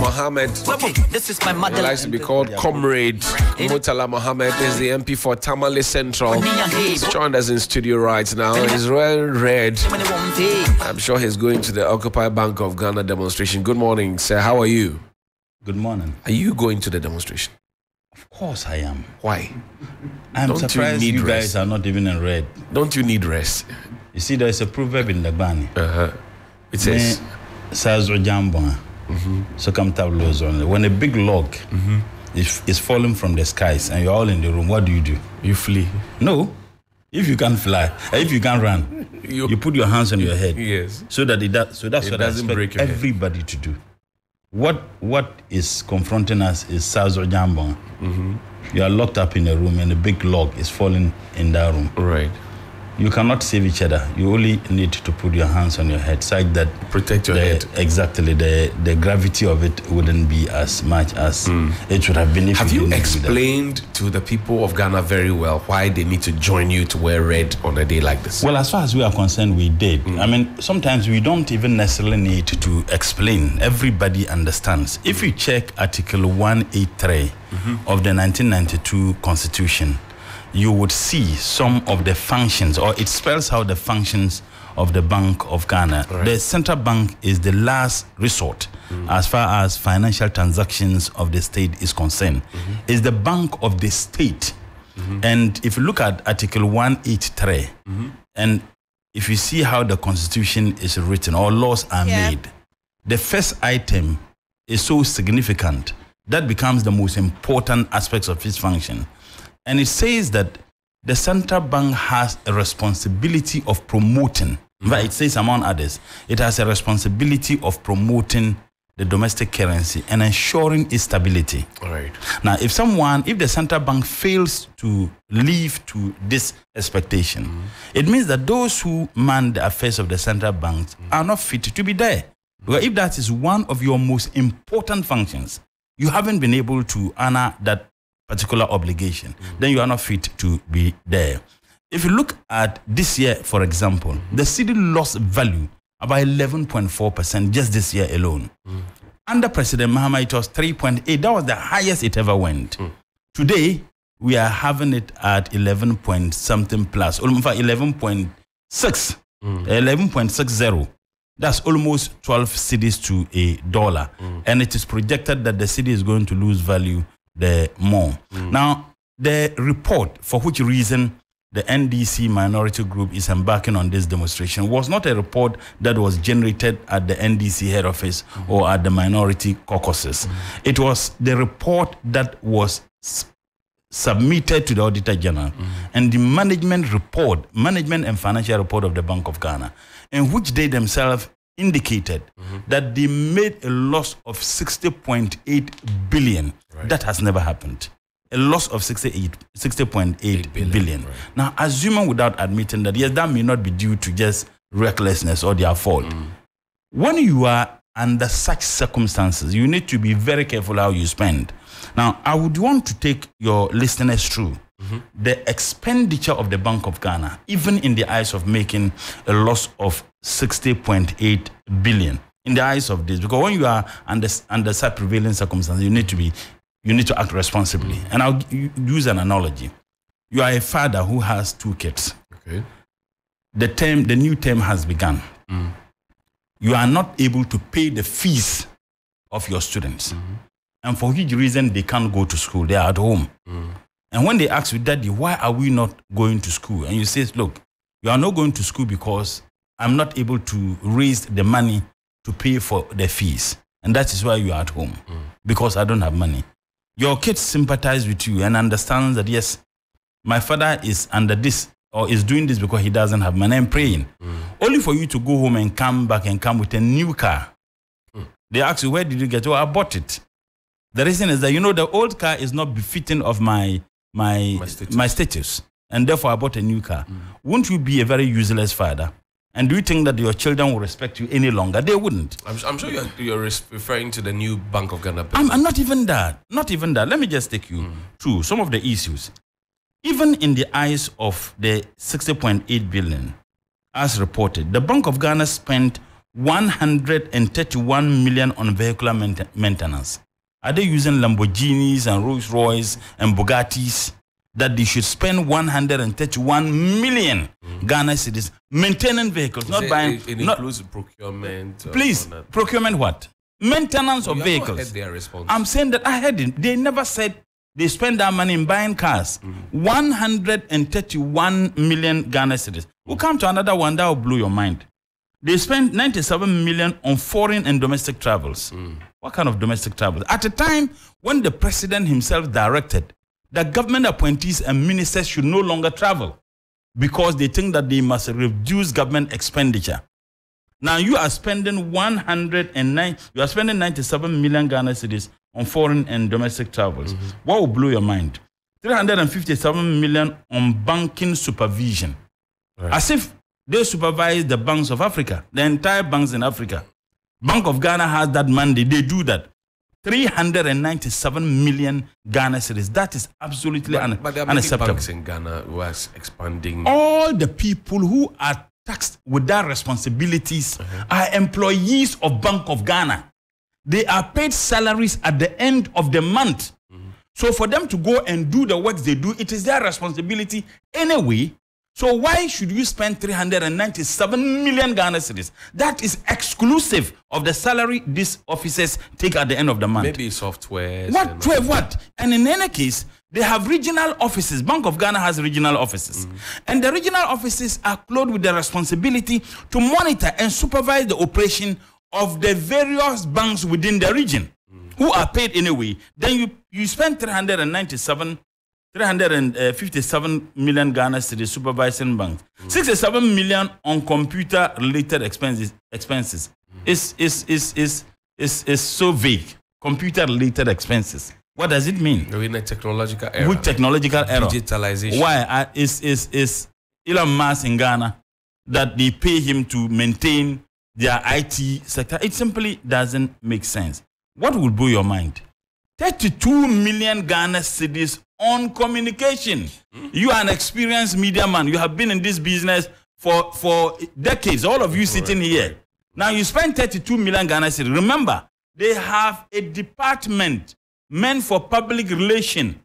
Mohammed. This is my mother. He likes to be called Comrade. Murtala Mohammed is the MP for Tamale Central. He's joined us in studio right now. He's wearing red. I'm sure he's going to the Occupy Bank of Ghana demonstration. Good morning, sir. How are you? Good morning. Are you going to the demonstration? Of course I am. Why? I'm surprised you guys are not even in red. Don't you need rest? You see, there's a proverb in the Bani. It says, so come tableaus only. When a big log is falling from the skies and you're all in the room, what do? You flee. No. If you can't fly, if you can't run, you put your hands on your head. Yes. So that that's what I expect everybody to do. What is confronting us is Sazo Jambon. You are locked up in a room and a big log is falling in that room. Right. You cannot save each other. You only need to put your hands on your head, so that protect your head. Exactly. The gravity of it wouldn't be as much as it would have been if Have you explained to the people of Ghana very well why they need to join you to wear red on a day like this? Well, as far as we are concerned, we did. I mean, sometimes we don't even necessarily need to explain. Everybody understands. If you check Article 183 of the 1992 Constitution, you would see some of the functions, or it spells out the functions of the Bank of Ghana. Right. The central bank is the last resort as far as financial transactions of the state is concerned. It's the bank of the state. And if you look at Article 183, and if you see how the Constitution is written or laws are made, the first item is so significant that becomes the most important aspects of its function. And it says that the central bank has a responsibility of promoting, but it says among others, it has a responsibility of promoting the domestic currency and ensuring its stability. All right. Now, if the central bank fails to live to this expectation, it means that those who man the affairs of the central bank are not fit to be there. Because if that is one of your most important functions, you haven't been able to honor that particular obligation, then you are not fit to be there. If you look at this year, for example, the city lost value about 11.4% just this year alone. Under President Mahama, it was 3.8. That was the highest it ever went. Today, we are having it at 11 point something plus, almost 11.6, 11.60. That's almost 12 cedis to a dollar. And it is projected that the city is going to lose value the more. Now, the report for which reason the NDC minority group is embarking on this demonstration was not a report that was generated at the NDC head office or at the minority caucuses. It was the report that was submitted to the Auditor General and the management and financial report of the Bank of Ghana, in which they themselves indicated that they made a loss of 60.8 billion. Right. That has never happened. A loss of 60.8 billion. Right. Now, assuming without admitting that, yes, that may not be due to just recklessness or their fault. When you are under such circumstances, you need to be very careful how you spend. Now, I would want to take your listeners through the expenditure of the Bank of Ghana, even in the eyes of making a loss of 60.8 billion. In the eyes of this, because when you are under such prevailing circumstances, you need to act responsibly. And I'll use an analogy. You are a father who has 2 kids. Okay. The new term has begun. You are not able to pay the fees of your students. And for which reason they can't go to school. They are at home. And when they ask you, Daddy, why are we not going to school? And you say, look, you are not going to school because I'm not able to raise the money to pay for the fees. And that is why you are at home, because I don't have money. Your kids sympathize with you and understand that, yes, my father is under this or is doing this because he doesn't have money. I'm praying. Only for you to go home and come back and come with a new car. They ask you, where did you get it? Oh, I bought it. The reason is that, the old car is not befitting of my status. And therefore, I bought a new car. Won't you be a very useless father? And do you think that your children will respect you any longer? They wouldn't. I'm sure you're referring to the new Bank of Ghana. I'm not even that. Not even that. Let me just take you through some of the issues. Even in the eyes of the 60.8 billion, as reported, the Bank of Ghana spent 131 million on vehicular maintenance. Are they using Lamborghinis and Rolls Royce and Bugattis that they should spend 131 million Ghana cedis maintaining vehicles, not buying? It includes procurement. Please, procurement what? Maintenance of vehicles. I'm saying that I heard it. They never said they spend that money in buying cars. 131 million Ghana cedis. We'll come to another one that will blow your mind. They spent 97 million on foreign and domestic travels. What kind of domestic travels? At a time when the president himself directed that government appointees and ministers should no longer travel because they think that they must reduce government expenditure. Now you are spending 97 million Ghana cedis on foreign and domestic travels. What will blow your mind? 357 million on banking supervision. Right. As if they supervise the banks of Africa, the entire banks in Africa. Bank of Ghana has that mandate. They do that. 397 million Ghana cedis. That is absolutely but there are unacceptable. Banks in Ghana who are expanding. All the people who are taxed with their responsibilities are employees of Bank of Ghana. They are paid salaries at the end of the month. So for them to go and do the work they do, it is their responsibility anyway. So why should you spend 397 million Ghana cedis? That is exclusive of the salary these officers take at the end of the month. Maybe software. What? And in any case, they have regional offices. Bank of Ghana has regional offices. And the regional offices are clothed with the responsibility to monitor and supervise the operation of the various banks within the region who are paid anyway. Then you spend 357 million Ghana cedis supervising banks. 67 million on computer related expenses. Is so vague. Computer related expenses. What does it mean? We're in a technological era. With technological era. Digitalization. Why is Elon Musk in Ghana that they pay him to maintain their IT sector? It simply doesn't make sense. What will blow your mind? 32 million Ghana cedis on communication. You are an experienced media man. You have been in this business for decades. All of you sitting here. Now you spend 32 million Ghana cedis. Remember, they have a department meant for public relations,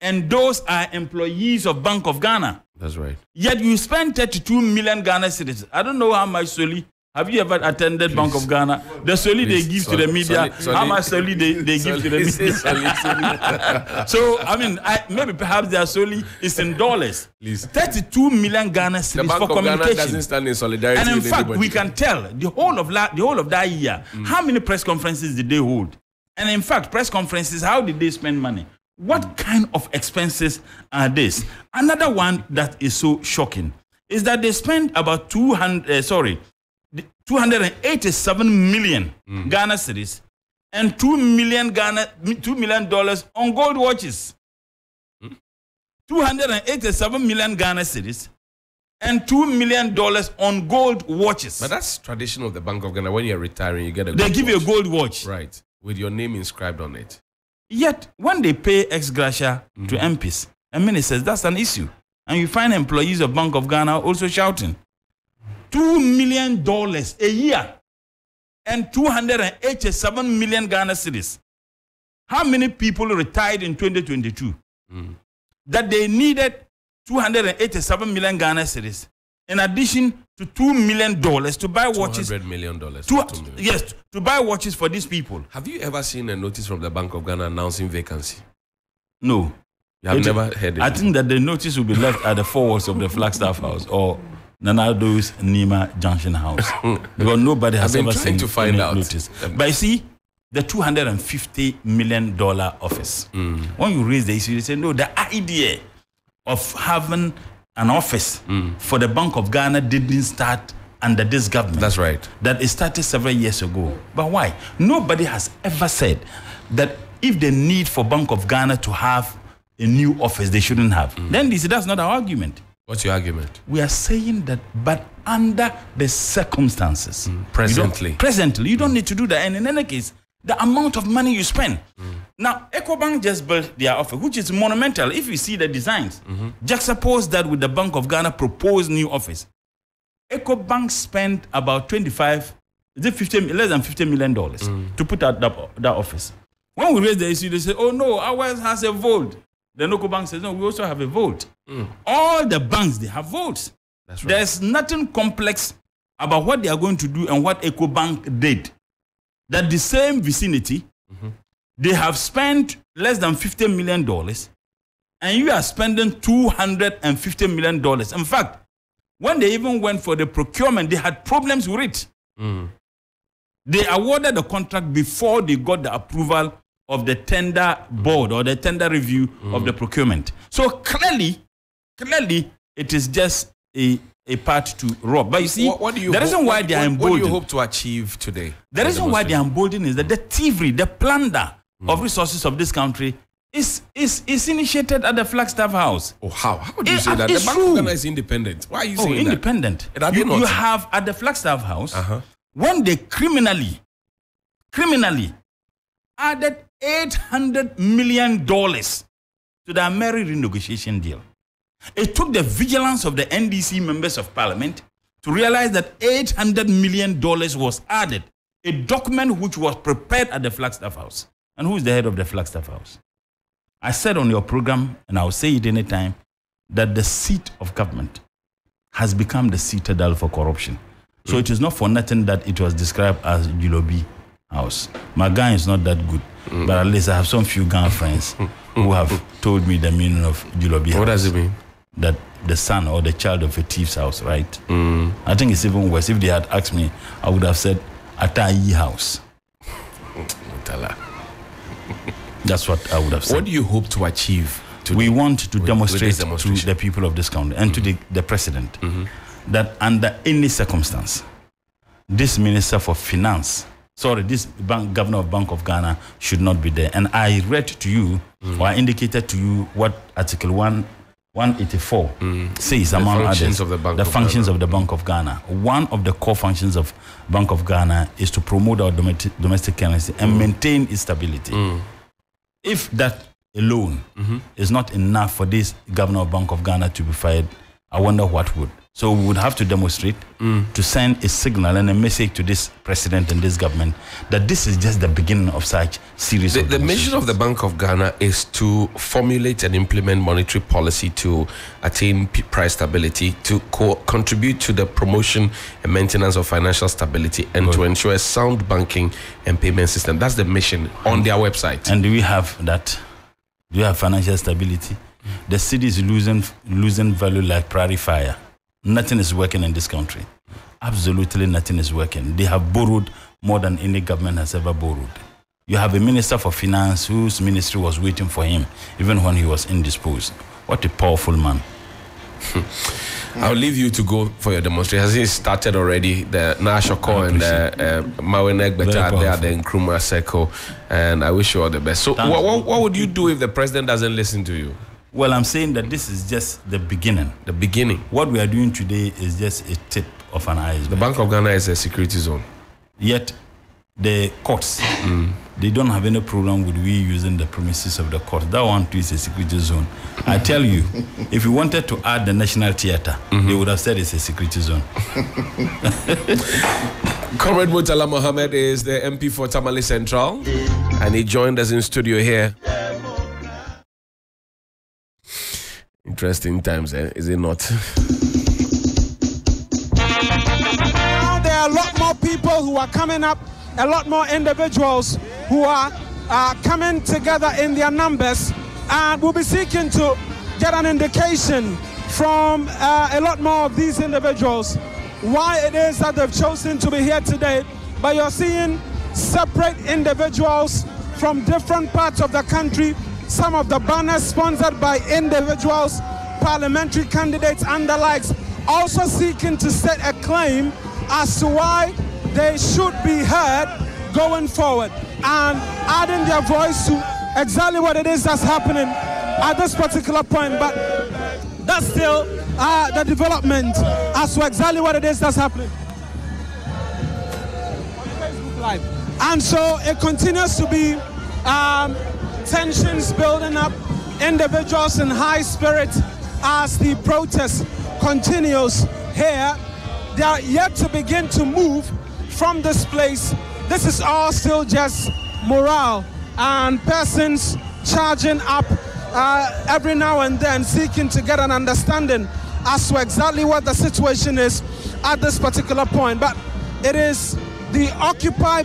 and those are employees of Bank of Ghana. That's right. Yet you spend 32 million Ghana cedis. I don't know how much Soli. Have you ever attended Bank ofGhana? The Soli they give to the media. How much Soli they give to the media? So, I mean, maybe perhaps their Soli is in dollars. 32 million Ghana cedis for communication. Ghana doesn't stand in solidarity. And in fact, we can tell the whole of that year, how many press conferences did they hold? And in fact, press conferences, how did they spend money? What kind of expenses are this? Another one that is so shocking is that they spend about 287 million Ghana cedis and $2 million on gold watches. 287 million Ghana cedis and $2 million on gold watches. But that's tradition of the Bank of Ghana. When you're retiring, you get a gold watch. They give you a gold watch. Right. With your name inscribed on it. Yet, when they pay ex gratia to MPs and ministers, that's an issue. And you find employees of Bank of Ghana also shouting. $2 million a year and 287 million Ghana cedis. How many people retired in 2022 that they needed 287 million Ghana cedis in addition to $2 million to buy watches? $200 million. Yes, to buy watches for these people. Have you ever seen a notice from the Bank of Ghana announcing vacancy? No. You have never heard it? I think that the notice will be left at the four walls of the Flagstaff House or Nanado's Nima Junction House. Because nobody has ever seen to find out. Notice. But you see, the $250 million office, when you raise the issue, they say, no, the idea of having an office for the Bank of Ghana didn't start under this government. That's right. That it started several years ago. But why? Nobody has ever said that if the need for Bank of Ghana to have a new office, they shouldn't have. Then they say that's not our argument. What's your argument? We are saying that, but under the circumstances. Presently, you don't need to do that. And in any case, the amount of money you spend. Now, EcoBank just built their office, which is monumental. If you see the designs, juxtapose that with the Bank of Ghana proposed new office. EcoBank spent about 25 is it less than $50 million to put out that office. When we raise the issue, they say, oh no, ours has a vote. The local bank says, no, we also have a vote. All the banks, they have votes. That's right. There's nothing complex about what they are going to do and what EcoBank did. That the same vicinity, they have spent less than $50 million, and you are spending $250 million. In fact, when they even went for the procurement, they had problems with it. They awarded the contract before they got the approval of the tender board or the tender review of the procurement. So clearly, it is just a part to rob. But you see, the reason why they are emboldened. What do you hope to achieve today? The reason why they are emboldened is that the thievery, the plunder of resources of this country is initiated at the Flagstaff House. Oh, how? How do you say that? The Bank of Ghana is independent. Why are you saying independent? That? You have at the Flagstaff House, when they criminally added $800 million to the Ameri renegotiation deal. It took the vigilance of the NDC members of parliament to realize that $800 million was added, a document which was prepared at the Flagstaff House. And who is the head of the Flagstaff House? I said on your program, and I'll say it anytime, that the seat of government has become the citadel for corruption. So it is not for nothing that it was described as Julobi House. My Ghana is not that good, but at least I have some few Ghana friends who have told me the meaning of Julobi House. What does it mean? That the son or the child of a thief's house, right? I think it's even worse. If they had asked me, I would have said Atayi House. Murtala. That's what I would have said. What do you hope to achieve today? We want to demonstrate to the people of this country and to the president that under any circumstance, this Minister for Finance, this Governor of Bank of Ghana should not be there. And I read to you, or I indicated to you what Article 184 says among others, the functions of the Bank of Ghana. One of the core functions of Bank of Ghana is to promote our domestic currency and maintain its stability. If that alone is not enough for this Governor of Bank of Ghana to be fired, I wonder what would. So we would have to demonstrate to send a signal and a message to this president and this government that this is just the beginning of such series The mission of the Bank of Ghana is to formulate and implement monetary policy to attain price stability, to contribute to the promotion and maintenance of financial stability, and to ensure a sound banking and payment system. That's the mission on their website. And do we have that? Do we have financial stability? The city is losing value like prairie fire. Nothing is working in this country. Absolutely nothing is working. They have borrowed more than any government has ever borrowed. You have a minister for finance whose ministry was waiting for him, even when he was indisposed. What a powerful man. I'll leave you to go for your demonstration. Has it started already? The Nashoko and the Mawenek Beta, they are the Nkrumah Circle, and I wish you all the best. So what would you do if the president doesn't listen to you? Well, I'm saying that this is just the beginning. The beginning. What we are doing today is just a tip of an iceberg. The Bank of Ghana is a security zone. Yet, the courts, they don't have any problem with we using the premises of the court. That one too is a security zone. I tell you, if you wanted to add the National Theatre, they would have said it's a security zone. Comrade Murtala Mohammed is the MP for Tamale Central, and he joined us in studio here. Interesting times, is it not? Now there are a lot more people who are coming up, a lot more individuals who are coming together in their numbers, and we'll be seeking to get an indication from a lot more of these individuals why it is that they've chosen to be here today. But you're seeing separate individuals from different parts of the country. Some of the banners sponsored by individuals, parliamentary candidates and the likes, also seeking to set a claim as to why they should be heard going forward and adding their voice to exactly what it is that's happening at this particular point. But that's still the development as to exactly what it is that's happening on Facebook Live. And so it continues to be tensions building up, individuals in high spirits as the protest continues here. They are yet to begin to move from this place. This is all still just morale and persons charging up every now and then, seeking to get an understanding as to exactly what the situation is at this particular point. But it is the Occupy